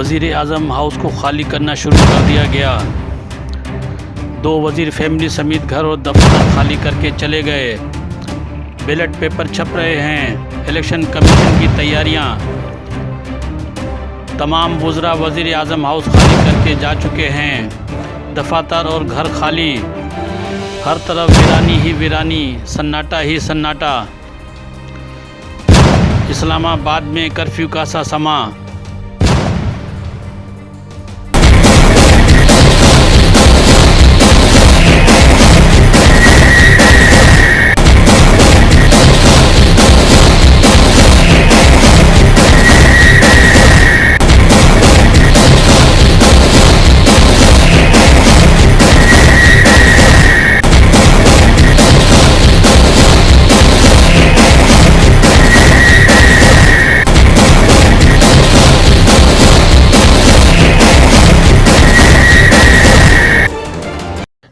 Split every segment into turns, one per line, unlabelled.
وزیر اعظم ہاؤس کو خالی کرنا شروع کر دیا گیا۔ 2 وزیر فیملی سمیت گھر اور دفتر خالی کر کے چلے گئے۔ بیلٹ پیپر چھپ رہے ہیں۔ الیکشن کمیشن کی تیاریاں۔ تمام وزراء وزیر اعظم ہاؤس خالی کر کے جا چکے ہیں۔ دفاتر اور گھر خالی، ہر طرف ویرانی ہی ویرانی، سناٹا ہی سناٹا۔ اسلام آباد میں کرفیو کا سا سماں۔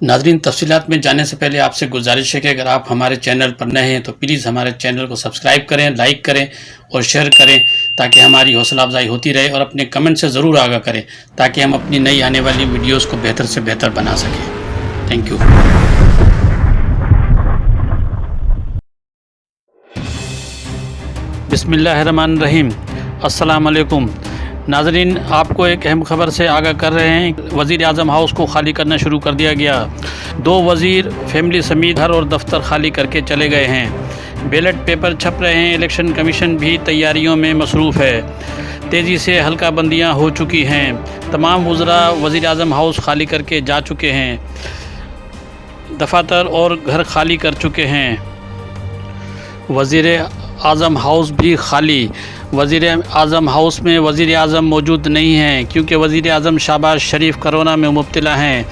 ناظرین، تفصیلات میں جانے سے پہلے آپ سے گزارش ہے کہ اگر آپ ہمارے چینل پر نئے ہیں تو پلیز ہمارے چینل کو سبسکرائب کریں، لائک کریں اور شیئر کریں تاکہ ہماری حوصلہ افزائی ہوتی رہے، اور اپنے کمنٹ سے ضرور آگاہ کریں تاکہ ہم اپنی نئی آنے والی ویڈیوز کو بہتر سے بہتر بنا سکیں۔ Thank you. بسم اللہ الرحمن الرحیم۔ السلام علیکم ناظرین، آپ کو ایک اہم خبر سے آگاہ کر رہے ہیں۔ وزیر اعظم ہاؤس کو خالی کرنا شروع کر دیا گیا۔ 2 وزیر فیملی سمیت گھر اور دفتر خالی کر کے چلے گئے ہیں۔ بیلٹ پیپر چھپ رہے ہیں۔ الیکشن کمیشن بھی تیاریوں میں مصروف ہے۔ تیزی سے حلقہ بندیاں ہو چکی ہیں۔ تمام وزراء وزیر اعظم ہاؤس خالی کر کے جا چکے ہیں۔ دفاتر اور گھر خالی کر چکے ہیں۔ وزیر اعظم ہاؤس بھی خالی۔ وزیر اعظم ہاؤس میں وزیر اعظم موجود نہیں ہیں کیونکہ وزیر اعظم شہباز شریف کرونا میں مبتلا ہیں۔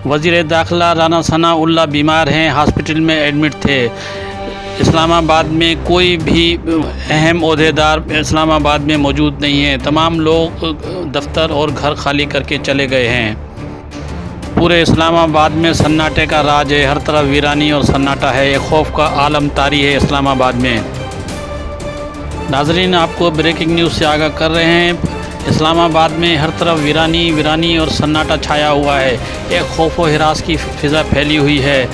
وزیر داخلہ رانا ثناء اللہ بیمار ہیں، ہاسپٹل میں ایڈمٹ تھے۔ اسلام آباد میں کوئی بھی اہم عہدیدار اسلام آباد میں موجود نہیں ہیں۔ تمام لوگ دفتر اور گھر خالی کر کے چلے گئے ہیں۔ پورے اسلام آباد میں سناٹے کا راج ہے، ہر طرف ویرانی اور سناٹا ہے۔ ایک خوف کا عالم طاری ہے اسلام آباد میں۔ ناظرین، آپ کو بریکنگ نیوز سے آگاہ کر رہے ہیں۔ اسلام آباد میں ہر طرف ویرانی اور سناٹا چھایا ہوا ہے۔ ایک خوف و ہراس کی فضا پھیلی ہوئی ہے۔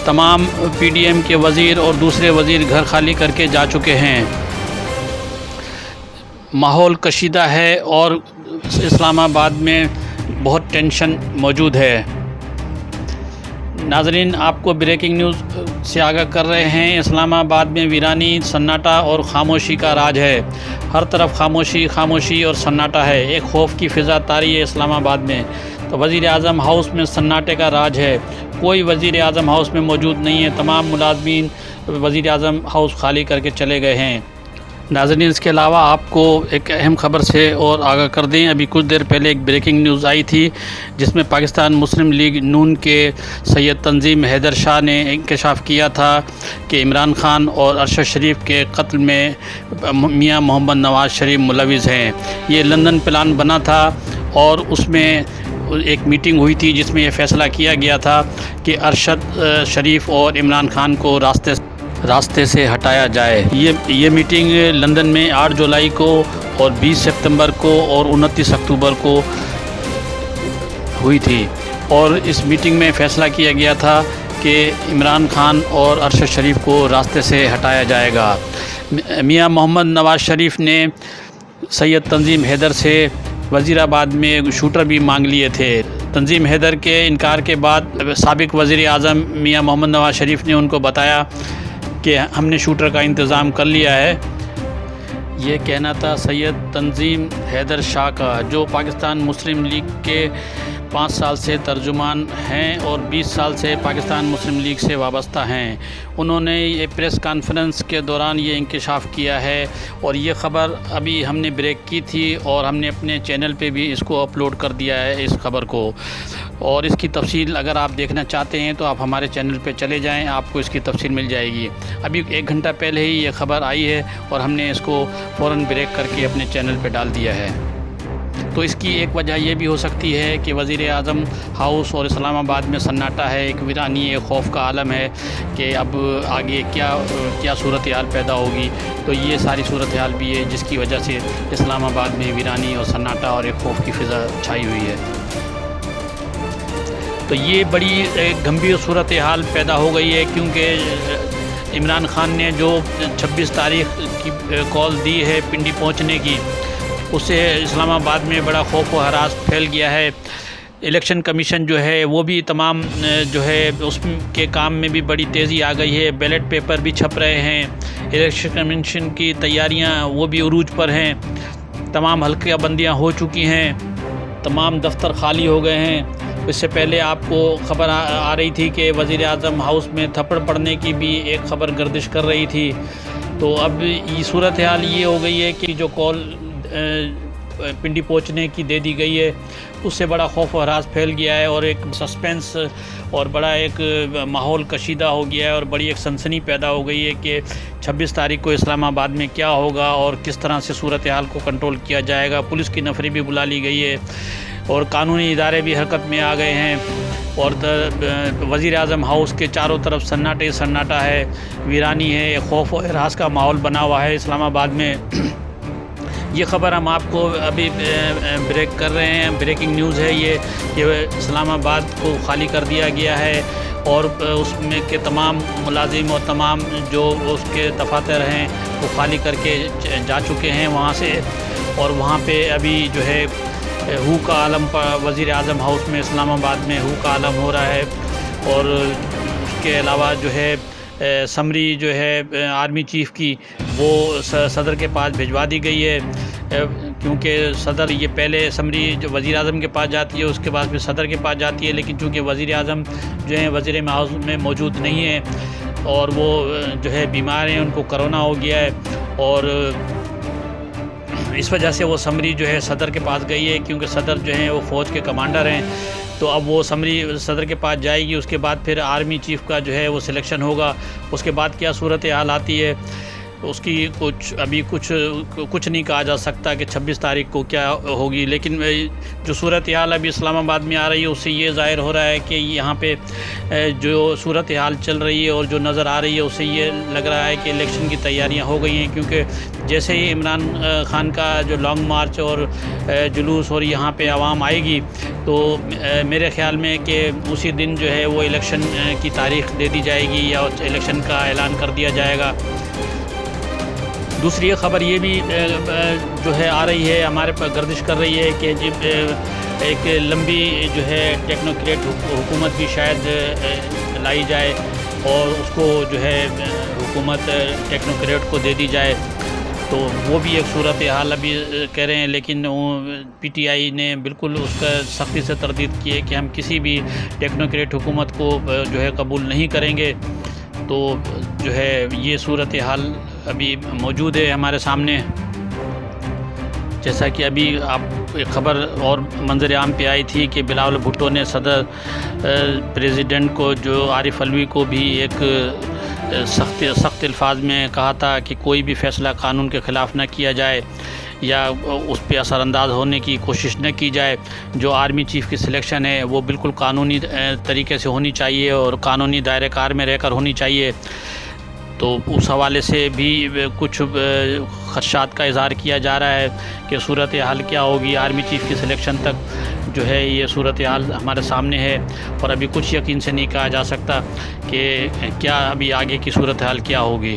تمام پی ڈی ایم کے وزیر اور دوسرے وزیر گھر خالی کر کے جا چکے ہیں۔ ماحول کشیدہ ہے اور اسلام آباد میں بہت ٹینشن موجود ہے۔ ناظرین، آپ کو بریکنگ نیوز سے آگاہ کر رہے ہیں۔ اسلام آباد میں ویرانی، سناٹا اور خاموشی کا راج ہے۔ ہر طرف خاموشی اور سناٹا ہے۔ ایک خوف کی فضا طاری ہے اسلام آباد میں۔ تو وزیر اعظم ہاؤس میں سناٹے کا راج ہے۔ کوئی وزیر اعظم ہاؤس میں موجود نہیں ہے۔ تمام ملازمین وزیر اعظم ہاؤس خالی کر کے چلے گئے ہیں۔ ناظرین، اس کے علاوہ آپ کو ایک اہم خبر سے اور آگاہ کر دیں۔ ابھی کچھ دیر پہلے ایک بریکنگ نیوز آئی تھی جس میں پاکستان مسلم لیگ نون کے سید تنظیم حیدر شاہ نے انکشاف کیا تھا کہ عمران خان اور ارشد شریف کے قتل میں میاں محمد نواز شریف ملوث ہیں۔ یہ لندن پلان بنا تھا اور اس میں ایک میٹنگ ہوئی تھی جس میں یہ فیصلہ کیا گیا تھا کہ ارشد شریف اور عمران خان کو راستے سے ہٹایا جائے۔ یہ میٹنگ لندن میں 8 جولائی کو اور 20 ستمبر کو اور 29 اکتوبر کو ہوئی تھی، اور اس میٹنگ میں فیصلہ کیا گیا تھا کہ عمران خان اور ارشد شریف کو راستے سے ہٹایا جائے گا۔ میاں محمد نواز شریف نے سید تنظیم حیدر سے وزیر آباد میں شوٹر بھی مانگ لیے تھے۔ تنظیم حیدر کے انکار کے بعد سابق وزیر اعظم میاں محمد نواز شریف نے ان کو بتایا کہ ہم نے شوٹر کا انتظام کر لیا ہے۔ یہ کہنا تھا سید تنظیم حیدر شاہ کا، جو پاکستان مسلم لیگ کے 5 سال سے ترجمان ہیں اور 20 سال سے پاکستان مسلم لیگ سے وابستہ ہیں۔ انہوں نے یہ پریس کانفرنس کے دوران یہ انکشاف کیا ہے، اور یہ خبر ابھی ہم نے بریک کی تھی اور ہم نے اپنے چینل پہ بھی اس کو اپلوڈ کر دیا ہے اس خبر کو، اور اس کی تفصیل اگر آپ دیکھنا چاہتے ہیں تو آپ ہمارے چینل پہ چلے جائیں، آپ کو اس کی تفصیل مل جائے گی۔ ابھی 1 گھنٹہ پہلے ہی یہ خبر آئی ہے اور ہم نے اس کو فوراً بریک کر کے اپنے چینل پہ ڈال دیا ہے۔ تو اس کی ایک وجہ یہ بھی ہو سکتی ہے کہ وزیر اعظم ہاؤس اور اسلام آباد میں سناٹا ہے، ایک ویرانی، ایک خوف کا عالم ہے کہ اب آگے کیا صورتحال پیدا ہوگی۔ تو یہ ساری صورتحال بھی ہے جس کی وجہ سے اسلام آباد میں ویرانی اور سناٹا اور ایک خوف کی فضا چھائی ہوئی ہے۔ تو یہ بڑی ایک گھمبیر صورتحال پیدا ہو گئی ہے، کیونکہ عمران خان نے جو 26 تاریخ کی کال دی ہے پنڈی پہنچنے کی، اس سے اسلام آباد میں بڑا خوف و ہراس پھیل گیا ہے۔ الیکشن کمیشن جو ہے وہ بھی تمام جو ہے اس کے کام میں بھی بڑی تیزی آ گئی ہے، بیلٹ پیپر بھی چھپ رہے ہیں، الیکشن کمیشن کی تیاریاں وہ بھی عروج پر ہیں، تمام حلقہ بندیاں ہو چکی ہیں، تمام دفتر خالی ہو گئے ہیں۔ اس سے پہلے آپ کو خبر آ رہی تھی کہ وزیر اعظم ہاؤس میں تھپڑ پڑنے کی بھی ایک خبر گردش کر رہی تھی۔ تو اب یہ صورتحال یہ ہو گئی ہے کہ جو کال پنڈی پہنچنے کی دے دی گئی ہے، اس سے بڑا خوف و ہراس پھیل گیا ہے اور ایک سسپینس اور بڑا ایک ماحول کشیدہ ہو گیا ہے اور بڑی ایک سنسنی پیدا ہو گئی ہے کہ 26 تاریخ کو اسلام آباد میں کیا ہوگا اور کس طرح سے صورتحال کو کنٹرول کیا جائے گا۔ پولیس کی نفری بھی بلا لی گئی ہے اور قانونی ادارے بھی حرکت میں آ گئے ہیں، اور وزیر اعظم ہاؤس کے چاروں طرف سناٹا ہے، ویرانی ہے، خوف و ہراس کا ماحول بنا ہوا ہے اسلام آباد میں۔ یہ خبر ہم آپ کو ابھی بریک کر رہے ہیں، بریکنگ نیوز ہے یہ کہ اسلام آباد کو خالی کر دیا گیا ہے اور اس میں کے تمام ملازم اور تمام جو اس کے دفاتر ہیں وہ خالی کر کے جا چکے ہیں وہاں سے، اور وہاں پہ ابھی جو ہے ہو کا عالم وزیر اعظم ہاؤس میں اسلام آباد میں ہو کا عالم ہو رہا ہے۔ اور اس کے علاوہ جو ہے سمری جو ہے آرمی چیف کی وہ صدر کے پاس بھجوا دی گئی ہے، کیونکہ صدر یہ پہلے سمری جو وزیر اعظم کے پاس جاتی ہے اس کے بعد پھر صدر کے پاس جاتی ہے، لیکن چونکہ وزیر اعظم جو ہیں وزیر ہاؤس میں موجود نہیں ہیں اور وہ جو ہے بیمار ہیں، ان کو کرونا ہو گیا ہے، اور اس وجہ سے وہ سمری جو ہے صدر کے پاس گئی ہے، کیونکہ صدر جو ہیں وہ فوج کے کمانڈر ہیں۔ تو اب وہ سمری صدر کے پاس جائے گی، اس کے بعد پھر آرمی چیف کا جو ہے وہ سلیکشن ہوگا، اس کے بعد کیا صورتحال آتی ہے اس کی ابھی کچھ نہیں کہا جا سکتا کہ 26 تاریخ کو کیا ہوگی۔ لیکن جو صورتحال ابھی اسلام آباد میں آ رہی ہے اس سے یہ ظاہر ہو رہا ہے کہ یہاں پہ جو صورتحال چل رہی ہے اور جو نظر آ رہی ہے اس سے یہ لگ رہا ہے کہ الیکشن کی تیاریاں ہو گئی ہیں، کیونکہ جیسے ہی عمران خان کا جو لانگ مارچ اور جلوس اور یہاں پہ عوام آئے گی تو میرے خیال میں کہ اسی دن جو ہے وہ الیکشن کی تاریخ دے دی جائے گی یا الیکشن کا اعلان کر دیا جائے گا۔ دوسری خبر یہ بھی جو ہے آ رہی ہے، ہمارے پاس گردش کر رہی ہے کہ ایک لمبی جو ہے ٹیکنوکریٹ حکومت بھی شاید لائی جائے اور اس کو جو ہے حکومت ٹیکنوکریٹ کو دے دی جائے۔ تو وہ بھی ایک صورتحال ابھی کہہ رہے ہیں، لیکن پی ٹی آئی نے بالکل اس کا سختی سے تردید کی ہے کہ ہم کسی بھی ٹیکنوکریٹ حکومت کو جو ہے قبول نہیں کریں گے۔ تو جو ہے یہ صورتحال ابھی موجود ہے ہمارے سامنے، جیسا کہ ابھی آپ ایک خبر اور منظر عام پہ آئی تھی کہ بلاول بھٹو نے صدر پریزیڈنٹ کو جو عارف علوی کو بھی ایک سخت الفاظ میں کہا تھا کہ کوئی بھی فیصلہ قانون کے خلاف نہ کیا جائے یا اس پہ اثر انداز ہونے کی کوشش نہ کی جائے۔ جو آرمی چیف کی سلیکشن ہے وہ بالکل قانونی طریقے سے ہونی چاہیے اور قانونی دائرہ کار میں رہ کر ہونی چاہیے۔ تو اس حوالے سے بھی کچھ خدشات کا اظہار کیا جا رہا ہے کہ صورتحال کیا ہوگی آرمی چیف کی سلیکشن تک جو ہے یہ صورتحال ہمارے سامنے ہے، اور ابھی کچھ یقین سے نہیں کہا جا سکتا کہ کیا ابھی آگے کی صورتحال کیا ہوگی۔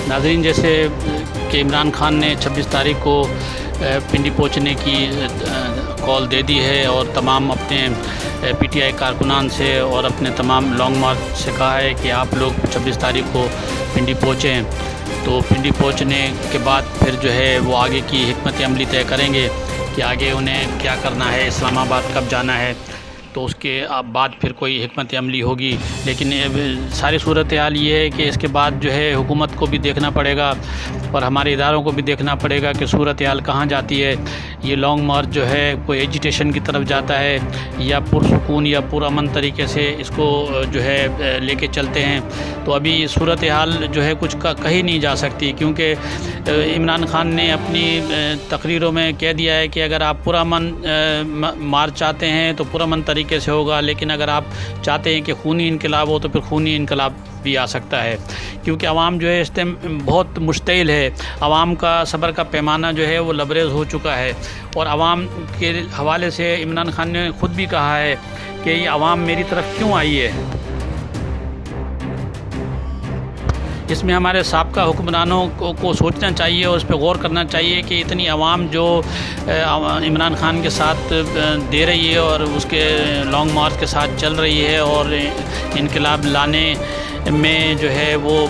ناظرین، جیسے کہ عمران خان نے 26 تاریخ کو پنڈی پہنچنے کی کال دے دی ہے اور تمام اپنے پی ٹی آئی کارکنان سے اور اپنے تمام لانگ مارچ سے کہا ہے کہ آپ لوگ 26 تاریخ کو پنڈی پہنچیں۔ تو پنڈی پہنچنے کے بعد پھر جو ہے وہ آگے کی حکمت عملی طے کریں گے کہ آگے انہیں کیا کرنا ہے، اسلام آباد کب جانا ہے، تو اس کے بعد پھر کوئی حکمت عملی ہوگی۔ لیکن ساری صورتحال یہ ہے کہ اس کے بعد جو ہے حکومت کو بھی دیکھنا پڑے گا اور ہمارے اداروں کو بھی دیکھنا پڑے گا کہ صورتحال کہاں جاتی ہے۔ یہ لانگ مارچ جو ہے کوئی ایجیٹیشن کی طرف جاتا ہے یا پرسکون یا پرامن طریقے سے اس کو جو ہے لے کے چلتے ہیں۔ تو ابھی صورتحال جو ہے کچھ کہی نہیں جا سکتی، کیونکہ عمران خان نے اپنی تقریروں میں کہہ دیا ہے کہ اگر آپ پرامن مارچ چاہتے ہیں تو پرامن طریقے سے ہوگا، لیکن اگر آپ چاہتے ہیں کہ خونی انقلاب ہو تو پھر خونی انقلاب بھی آ سکتا ہے، کیونکہ عوام جو ہے اس ٹائم بہت مشتعل ہے۔ عوام کا صبر کا پیمانہ جو ہے وہ لبریز ہو چکا ہے، اور عوام کے حوالے سے عمران خان نے خود بھی کہا ہے کہ یہ عوام میری طرف کیوں آئی ہے۔ اس میں ہمارے سابقہ حکمرانوں کو سوچنا چاہیے اور اس پہ غور کرنا چاہیے کہ اتنی عوام جو عمران خان کے ساتھ دے رہی ہے اور اس کے لانگ مارچ کے ساتھ چل رہی ہے اور انقلاب لانے میں جو ہے وہ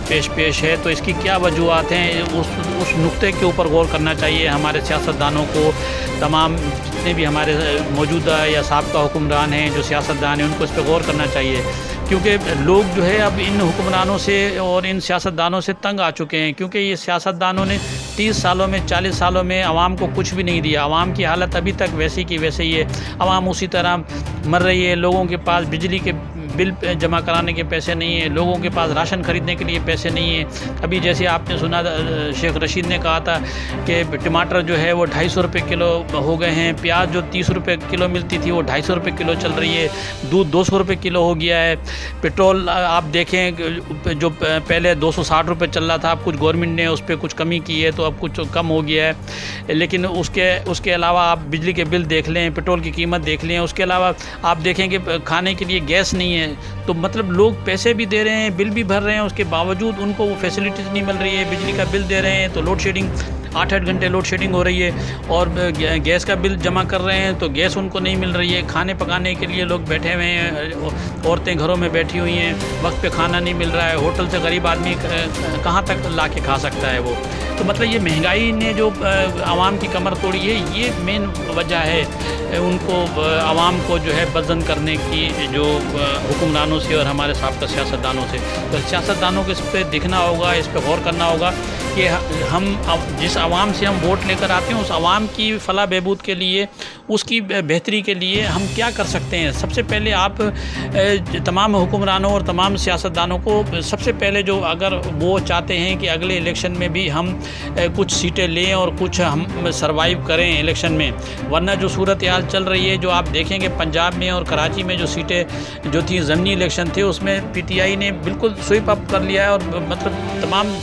پیش ہے، تو اس کی کیا وجوہات ہیں، اس نقطے کے اوپر غور کرنا چاہیے ہمارے سیاستدانوں کو۔ تمام جتنے بھی ہمارے موجودہ یا سابقہ حکمران ہیں، جو سیاستدان ہیں، ان کو اس پہ غور کرنا چاہیے، کیونکہ لوگ جو ہے اب ان حکمرانوں سے اور ان سیاستدانوں سے تنگ آ چکے ہیں، کیونکہ یہ سیاستدانوں نے 30 سالوں میں 40 سالوں میں عوام کو کچھ بھی نہیں دیا۔ عوام کی حالت ابھی تک ویسی کی ویسے ہی ہے، عوام اسی طرح مر رہی ہے۔ لوگوں کے پاس بجلی کے بل جمع کرانے کے پیسے نہیں ہیں، لوگوں کے پاس راشن خریدنے کے لیے پیسے نہیں ہیں۔ ابھی جیسے آپ نے سنا شیخ رشید نے کہا تھا کہ ٹماٹر جو ہے وہ 250 روپے کلو ہو گئے ہیں، پیاز جو 30 روپے کلو ملتی تھی وہ 250 روپے کلو چل رہی ہے، دودھ 200 روپے کلو ہو گیا ہے، پیٹرول آپ دیکھیں جو پہلے 260 روپے چل رہا تھا، اب کچھ گورنمنٹ نے اس پہ کچھ کمی کی ہے تو اب کچھ کم ہو گیا ہے، لیکن اس کے علاوہ آپ بجلی کے بل دیکھ لیں، پیٹرول کی قیمت دیکھ لیں، اس کے علاوہ آپ دیکھیں کہ کھانے کے لیے گیس نہیں ہے، تو مطلب لوگ پیسے بھی دے رہے ہیں، بل بھی بھر رہے ہیں، اس کے باوجود ان کو وہ فیسلٹیز نہیں مل رہی ہے۔ بجلی کا بل دے رہے ہیں تو لوڈ شیڈنگ 8 گھنٹے لوڈ شیڈنگ ہو رہی ہے، اور گیس کا بل جمع کر رہے ہیں تو گیس ان کو نہیں مل رہی ہے۔ کھانے پکانے کے لیے لوگ بیٹھے ہوئے ہیں، عورتیں گھروں میں بیٹھی ہوئی ہیں، وقت پہ کھانا نہیں مل رہا ہے، ہوٹل سے غریب آدمی کہاں تک لا کے کھا سکتا ہے وہ۔ تو مطلب یہ مہنگائی نے جو عوام کی کمر توڑی ہے، یہ مین وجہ ہے ان کو عوام کو جو ہے بدزن کرنے کی، جو حکمرانوں سے اور ہمارے سابقہ سیاستدانوں سے۔ تو سیاستدانوں کو اس پہ دیکھنا ہوگا، اس پہ غور کرنا ہوگا کہ ہم جس عوام سے ہم ووٹ لے کر آتے ہیں، اس عوام کی فلاح بہبود کے لیے، اس کی بہتری کے لیے ہم کیا کر سکتے ہیں۔ سب سے پہلے آپ تمام حکمرانوں اور تمام سیاستدانوں کو سب سے پہلے جو اگر وہ چاہتے ہیں کہ اگلے الیکشن میں بھی ہم کچھ سیٹیں لیں اور کچھ ہم سروائیو کریں الیکشن میں، ورنہ جو صورتحال چل رہی ہے، جو آپ دیکھیں کہ پنجاب میں اور کراچی میں جو سیٹیں جو تھیں ضمنی الیکشن تھے، اس میں پی ٹی آئی نے بالکل سویپ اپ کر لیا ہے، اور مطلب تمام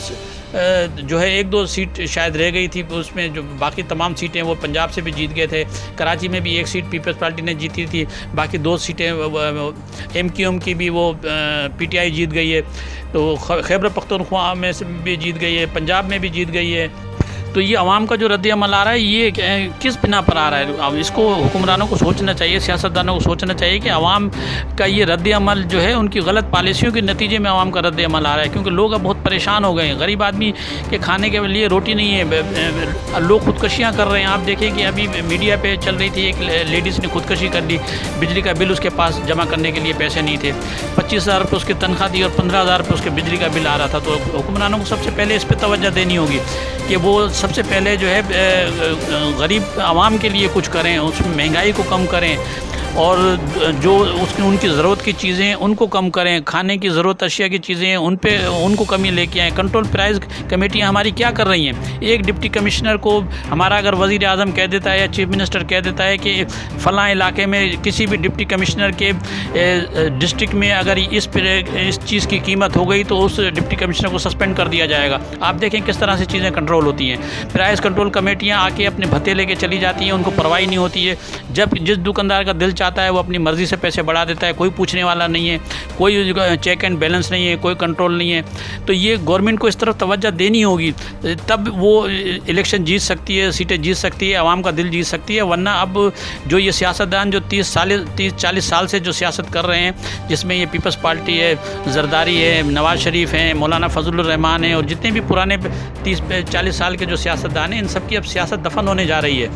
جو ہے 1-2 سیٹ شاید رہ گئی تھی، اس میں جو باقی تمام سیٹیں وہ پنجاب سے بھی جیت گئے تھے۔ کراچی میں بھی 1 سیٹ پیپلز پارٹی نے جیتی تھی، باقی 2 سیٹیں ایم کیو ایم کی بھی وہ پی ٹی آئی جیت گئی ہے، تو خیبر پختونخوا میں سے بھی جیت گئی ہے، پنجاب میں بھی جیت گئی ہے۔ تو یہ عوام کا جو رد عمل آ رہا ہے، یہ کس بنا پر آ رہا ہے؟ اب اس کو حکمرانوں کو سوچنا چاہیے، سیاستدانوں کو سوچنا چاہیے کہ عوام کا یہ رد عمل جو ہے ان کی غلط پالیسیوں کے نتیجے میں عوام کا رد عمل آ رہا ہے، کیونکہ لوگ اب بہت پریشان ہو گئے ہیں۔ غریب آدمی کے کھانے کے لیے روٹی نہیں ہے، لوگ خودکشیاں کر رہے ہیں۔ آپ دیکھیں کہ ابھی میڈیا پہ چل رہی تھی، ایک لیڈیز نے خودکشی کر لی، بجلی کا بل اس کے پاس جمع کرنے کے لیے پیسے نہیں تھے، 25,000 روپے اس کی تنخواہ دی اور 15,000 روپے اس کے بجلی کا بل آ رہا تھا۔ تو حکمرانوں کو سب سے پہلے اس پہ توجہ دینی ہوگی کہ وہ سب سے پہلے جو ہے غریب عوام کے لیے کچھ کریں، اس میں مہنگائی کو کم کریں، اور جو ان کی ضرورت کی چیزیں ہیں ان کو کم کریں، کھانے کی ضرورت اشیاء کی چیزیں ہیں ان کو کمی لے کے آئیں۔ کنٹرول پرائز کمیٹیاں ہماری کیا کر رہی ہیں؟ ایک ڈپٹی کمشنر کو ہمارا اگر وزیر اعظم کہہ دیتا ہے یا چیف منسٹر کہہ دیتا ہے کہ فلاں علاقے میں کسی بھی ڈپٹی کمشنر کے ڈسٹرکٹ میں اگر اس چیز کی قیمت ہو گئی تو اس ڈپٹی کمشنر کو سسپینڈ کر دیا جائے گا۔ آپ دیکھیں کس طرح سے چیزیں کنٹرول ہوتی ہیں۔ پرائز کنٹرول کمیٹیاں آ کے اپنے بھتے لے کے چلی جاتی ہیں، ان کو پرواہ نہیں ہوتی ہے۔ جب جس دکاندار کا دل چاہتا ہے وہ اپنی مرضی سے پیسے بڑھا دیتا ہے، کوئی پوچھنے والا نہیں ہے، کوئی چیک اینڈ بیلنس نہیں ہے، کوئی کنٹرول نہیں ہے۔ تو یہ گورنمنٹ کو اس طرف توجہ دینی ہوگی، تب وہ الیکشن جیت سکتی ہے، سیٹیں جیت سکتی ہے، عوام کا دل جیت سکتی ہے۔ ورنہ اب جو یہ سیاستدان جو 30-40 سال سے جو سیاست کر رہے ہیں، جس میں یہ پیپلز پارٹی ہے، زرداری ہے، نواز شریف ہیں، مولانا فضل الرحمان ہیں، اور جتنے بھی پرانے 30-40 سال کے جو سیاستدان ہیں، ان سب کی اب سیاست دفن ہونے جا رہی ہے۔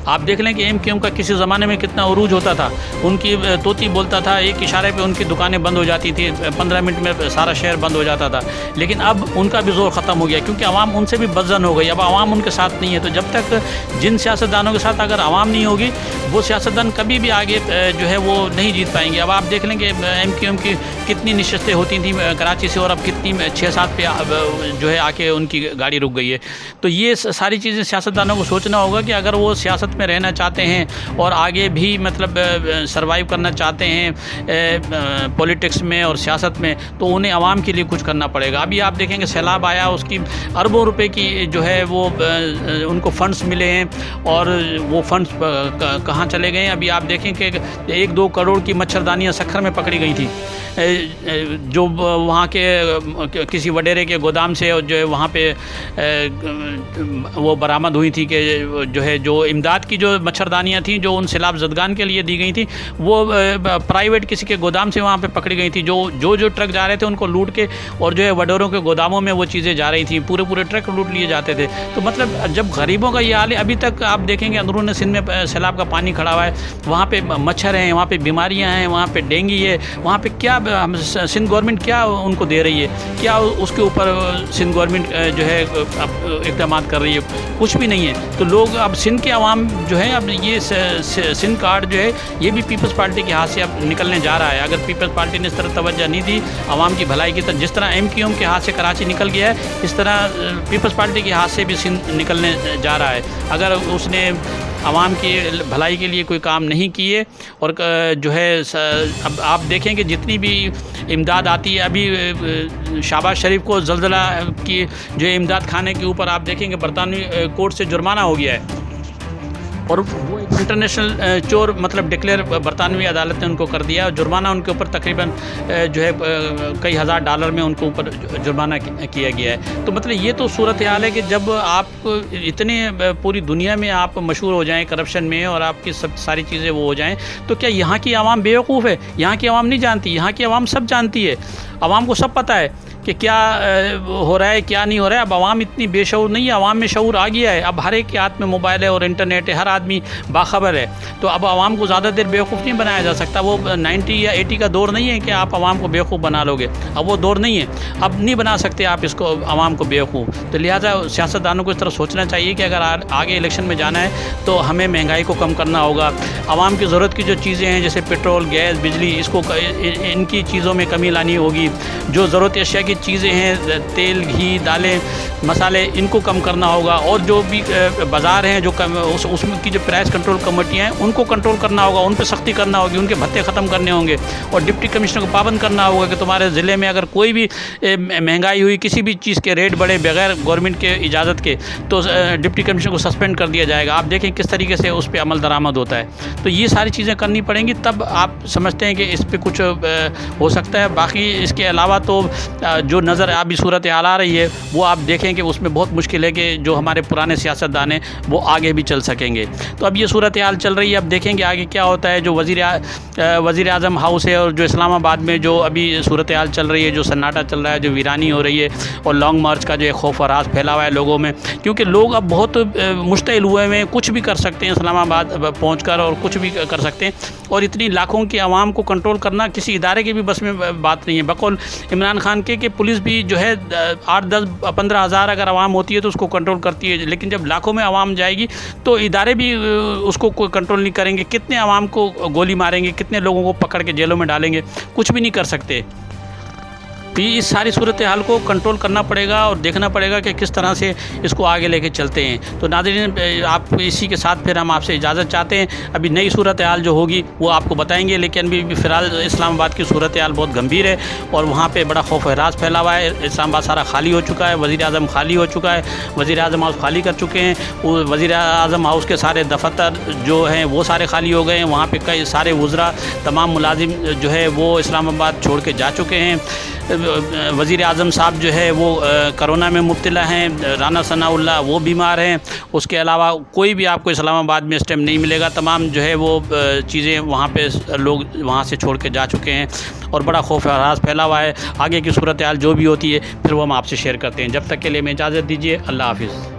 آپ دیکھ لیں کہ ایم کیو ایم کا کسی زمانے میں کتنا عروج ہوتا تھا، ان کی طوطی بولتا تھا، ایک اشارے پہ ان کی دکانیں بند ہو جاتی تھی، 15 منٹ میں سارا شہر بند ہو جاتا تھا. لیکن اب ان کا بھی زور ختم ہو گیا کیونکہ عوام ان سے بھی بدظن ہو گئی. اب عوام ان کے ساتھ نہیں ہے. تو جب تک جن سیاستدانوں کے ساتھ اگر عوام نہیں ہوگی، وہ سیاستدان کبھی بھی آگے جو ہے وہ نہیں جیت پائیں گے. اب آپ دیکھ لیں کہ ایم کیو ایم کی کتنی نشستیں ہوتی تھیں کراچی سے، اور اب کتنی 6-7 پہ جو ہے آ کے ان کی گاڑی رک گئی ہے. تو یہ ساری چیزیں سیاستدانوں کو سوچنا ہوگا کہ اگر وہ سیاست میں رہنا چاہتے ہیں اور آگے بھی مطلب سروائیو کرنا چاہتے ہیں پولیٹکس میں اور سیاست میں، تو انہیں عوام کے لیے کچھ کرنا پڑے گا. ابھی آپ دیکھیں کہ سیلاب آیا، اس کی اربوں روپے کی جو ہے وہ ان کو فنڈز ملے ہیں، اور وہ فنڈز کہاں چلے گئے ہیں. ابھی آپ دیکھیں کہ 1-2 کروڑ کی مچھردانیاں سکھر میں پکڑی گئی تھیں، جو وہاں کے کسی وڈیرے کے گودام سے جو ہے وہاں پہ وہ برآمد ہوئی تھی، کہ جو ہے جو امداد کی جو مچھردانیاں تھیں جو ان سیلاب زدگان کے لیے دی گئی تھیں، وہ پرائیویٹ کسی کے گودام سے وہاں پہ پکڑی گئی تھیں. جو ٹرک جا رہے تھے ان کو لوٹ کے، اور جو ہے وڈیروں کے گوداموں میں وہ چیزیں جا رہی تھیں، پورے ٹرک لوٹ لیے جاتے تھے. تو مطلب جب غریبوں کا یہ حال ہے، ابھی تک آپ دیکھیں گے اندرون سندھ میں سیلاب کا پانی کھڑا ہوا ہے، وہاں پہ مچھر ہیں، وہاں پہ بیماریاں ہیں، وہاں پہ ڈینگی ہے، وہاں پہ کیا سندھ گورنمنٹ کیا ان کو دے رہی ہے؟ کیا اس کے اوپر سندھ گورنمنٹ جو ہے اب اقدامات کر رہی ہے؟ کچھ بھی نہیں ہے. تو لوگ اب سندھ کے عوام جو ہے، اب یہ سندھ کارڈ جو ہے یہ بھی پیپلز پارٹی کے ہاتھ سے اب نکلنے جا رہا ہے. اگر پیپلز پارٹی نے اس طرح توجہ نہیں دی عوام کی بھلائی کی طرف، جس طرح ایم کیو ایم کے ہاتھ سے کراچی نکل گیا ہے، اس طرح پیپلز پارٹی کے ہاتھ سے بھی سندھ نکلنے جا رہا ہے. اگر اس نے عوام کی بھلائی کے لیے کوئی کام نہیں کیے، اور جو ہے اب آپ دیکھیں کہ جتنی بھی امداد آتی ہے، ابھی شہباز شریف کو زلزلہ کی جو امداد کھانے کے اوپر آپ دیکھیں کہ برطانوی کورٹ سے جرمانہ ہو گیا ہے، اور وہ ایک انٹرنیشنل چور مطلب ڈکلیئر برطانوی عدالت نے ان کو کر دیا. جرمانہ ان کے اوپر تقریباً جو ہے کئی ہزار ڈالر میں ان کے اوپر جرمانہ کیا گیا ہے. تو مطلب یہ تو صورتحال ہے کہ جب آپ اتنے پوری دنیا میں آپ مشہور ہو جائیں کرپشن میں، اور آپ کی سب ساری چیزیں وہ ہو جائیں، تو کیا یہاں کی عوام بیوقوف ہے؟ یہاں کی عوام نہیں جانتی. یہاں کی عوام سب جانتی ہے. عوام کو سب پتہ ہے کہ کیا ہو رہا ہے، کیا نہیں ہو رہا ہے. اب عوام اتنی بے شعور نہیں ہے، عوام میں شعور آ گیا ہے. اب ہر ایک کے ہاتھ میں موبائل ہے اور انٹرنیٹ ہے، ہر آدمی باخبر ہے. تو اب عوام کو زیادہ دیر بیوقوف نہیں بنایا جا سکتا. وہ 90 یا 80 کا دور نہیں ہے کہ آپ عوام کو بیوقوف بنا لو گے. اب وہ دور نہیں ہے. اب نہیں بنا سکتے آپ اس کو عوام کو بیوقوف. تو لہٰذا سیاستدانوں کو اس طرح سوچنا چاہیے کہ اگر آگے الیکشن میں جانا ہے تو ہمیں مہنگائی کو کم کرنا ہوگا. عوام کی ضرورت کی جو چیزیں ہیں جیسے پیٹرول، گیس، بجلی، اس کو ان کی چیزوں میں کمی لانی ہوگی. جو ضرورت اشیاء کی چیزیں ہیں، تیل، گھی، دالیں، مسالے، ان کو کم کرنا ہوگا. اور جو بھی بازار ہیں جو اس میں کی جو پرائس کنٹرول کمیٹیاں ہیں ان کو کنٹرول کرنا ہوگا، ان پہ سختی کرنا ہوگی، ان کے بھتے ختم کرنے ہوں گے. اور ڈپٹی کمشنر کو پابند کرنا ہوگا کہ تمہارے ضلع میں اگر کوئی بھی مہنگائی ہوئی، کسی بھی چیز کے ریٹ بڑھے بغیر گورنمنٹ کے اجازت کے، تو ڈپٹی کمشنر کو سسپینڈ کر دیا جائے گا. آپ دیکھیں کس طریقے سے اس پہ عمل درآمد ہوتا ہے. تو یہ ساری چیزیں کرنی پڑیں گی، تب آپ سمجھتے ہیں کہ اس پہ کچھ ہو سکتا ہے. باقی اس کے علاوہ تو جو نظر ابھی صورت حال آ رہی ہے وہ آپ دیکھیں کہ اس میں بہت مشکل ہے کہ جو ہمارے پرانے سیاستدان ہیں وہ آگے بھی چل سکیں گے. تو اب یہ صورت حال چل رہی ہے. اب دیکھیں گے آگے کیا ہوتا ہے. جو وزیر اعظم ہاؤس ہے، اور جو اسلام آباد میں جو ابھی صورت حال چل رہی ہے، جو سناٹا چل رہا ہے، جو ویرانی ہو رہی ہے، اور لانگ مارچ کا جو ایک خوف و راز پھیلا ہوا ہے لوگوں میں، کیونکہ لوگ اب بہت مشتعل ہوئے ہیں، کچھ بھی کر سکتے ہیں اسلام آباد پہنچ کر، اور کچھ بھی کر سکتے ہیں. اور اتنی لاکھوں کی عوام کو کنٹرول کرنا کسی ادارے کی بھی بس میں بات نہیں ہے. بقول عمران خان کے پولیس بھی جو ہے 8-10-15 ہزار اگر عوام ہوتی ہے تو اس کو کنٹرول کرتی ہے. لیکن جب لاکھوں میں عوام جائے گی تو ادارے بھی اس کو کوئی کنٹرول نہیں کریں گے. کتنے عوام کو گولی ماریں گے، کتنے لوگوں کو پکڑ کے جیلوں میں ڈالیں گے، کچھ بھی نہیں کر سکتے. تو اس ساری صورتحال کو کنٹرول کرنا پڑے گا اور دیکھنا پڑے گا کہ کس طرح سے اس کو آگے لے کے چلتے ہیں. تو ناظرین، آپ اسی کے ساتھ پھر ہم آپ سے اجازت چاہتے ہیں. ابھی نئی صورتحال جو ہوگی وہ آپ کو بتائیں گے، لیکن ابھی فی الحال اسلام آباد کی صورتحال بہت گمبھیر ہے، اور وہاں پہ بڑا خوف و راز پھیلا ہوا ہے. اسلام آباد سارا خالی ہو چکا ہے، وزیر اعظم خالی ہو چکا ہے، وزیر اعظم ہاؤس خالی کر چکے ہیں. وزیر اعظم ہاؤس کے سارے دفتر جو ہیں وہ سارے خالی ہو گئے ہیں. وہاں پہ کئی سارے وزراء، تمام ملازم جو ہے وہ اسلام آباد چھوڑ کے جا چکے ہیں. وزیر اعظم صاحب جو ہے وہ کرونا میں مبتلا ہیں، رانا ثناء اللہ وہ بیمار ہیں. اس کے علاوہ کوئی بھی آپ کو اسلام آباد میں اس ٹائم نہیں ملے گا. تمام جو ہے وہ چیزیں وہاں پہ لوگ وہاں سے چھوڑ کے جا چکے ہیں، اور بڑا خوف و راز پھیلا ہوا ہے. آگے کی صورتحال جو بھی ہوتی ہے پھر وہ ہم آپ سے شیئر کرتے ہیں. جب تک کے لیے میں اجازت دیجیے. اللہ حافظ.